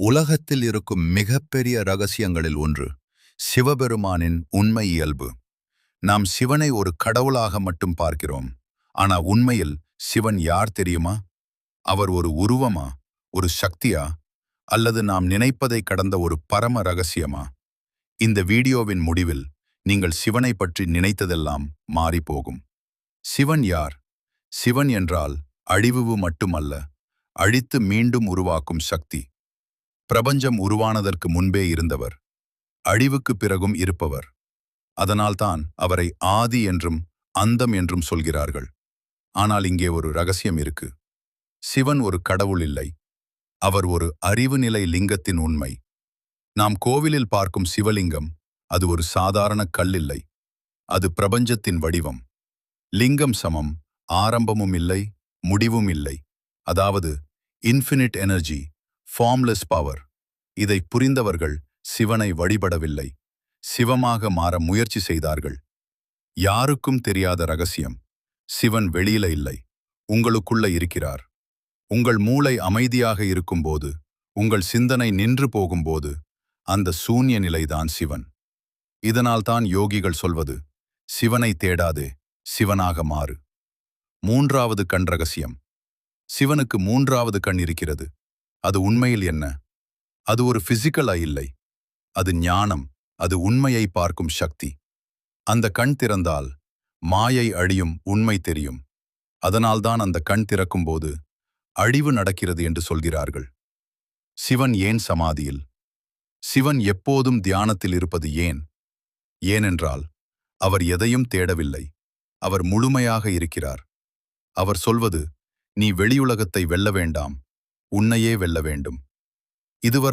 உலகத்தில் இருக்கும் மிகப்பெரிய ரகசியங்களில் ஒன்று சிவபெருமானின் உண்மை இயல்பு. நாம் சிவனை ஒரு கடவுளாக மட்டும் பார்க்கிறோம். ஆனா உண்மையில் சிவன் யார் தெரியுமா? அவர் ஒரு உருவமா, ஒரு சக்தியா, அல்லது நாம் நினைப்பதை கடந்த ஒரு பரம ரகசியமா? இந்த வீடியோவின் முடிவில் நீங்கள் சிவனை பற்றி நினைத்ததெல்லாம் மாறிப்போகும். சிவன் யார்? சிவன் என்றால் அழிவு மட்டுமல்ல, அழித்து மீண்டும் உருவாக்கும் சக்தி. பிரபஞ்சம் உருவானதற்கு முன்பே இருந்தவர், அழிவுக்கு பிறகும் இருப்பவர். அதனால்தான் அவரை ஆதி என்றும் அந்தம் என்றும் சொல்கிறார்கள். ஆனால் இங்கே ஒரு ரகசியம் இருக்கு. சிவன் ஒரு கடவுள் இல்லை, அவர் ஒரு அறிவு நிலை லிங்கத்தின் உண்மை. நாம் கோவிலில் பார்க்கும் சிவலிங்கம் அது ஒரு சாதாரண கல் இல்லை, அது பிரபஞ்சத்தின் வடிவம். லிங்கம் சமம், ஆரம்பமும் இல்லை, முடிவும் இல்லை. அதாவது இன்ஃபினிட் எனர்ஜி, ஃபார்ம்லெஸ் பவர். இதை புரிந்தவர்கள் சிவனை வழிபடவில்லை, சிவமாக மாற முயற்சி செய்தார்கள். யாருக்கும் தெரியாத ரகசியம், சிவன் வெளியில இல்லை, உங்களுக்குள்ள இருக்கிறார். உங்கள் மூளை அமைதியாக இருக்கும்போது, உங்கள் சிந்தனை நின்று போகும்போது, அந்த சூன்ய நிலைதான் சிவன். இதனால்தான் யோகிகள் சொல்வது, சிவனை தேடாதே, சிவனாக மாறு. மூன்றாவது கண் ரகசியம். சிவனுக்கு மூன்றாவது கண் இருக்கிறது. அது உண்மையில் என்ன? அது ஒரு பிசிக்கல் ஐ இல்லை, அது ஞானம், அது உண்மையை பார்க்கும் சக்தி. அந்த கண் திறந்தால் மாயை அழியும், உண்மை தெரியும். அதனால்தான் அந்த கண் திறக்கும்போது அழிவு நடக்கிறது என்று சொல்கிறார்கள். சிவன் ஏன் சமாதியில்? சிவன் எப்போதும் தியானத்தில் இருப்பது ஏன்? ஏனென்றால் அவர் எதையும் தேடவில்லை, அவர் முழுமையாக இருக்கிறார். அவர் சொல்வது, நீ வெளியுலகத்தை வெல்ல வேண்டாம், உன்னையே வெல்ல வேண்டும். இதுவரை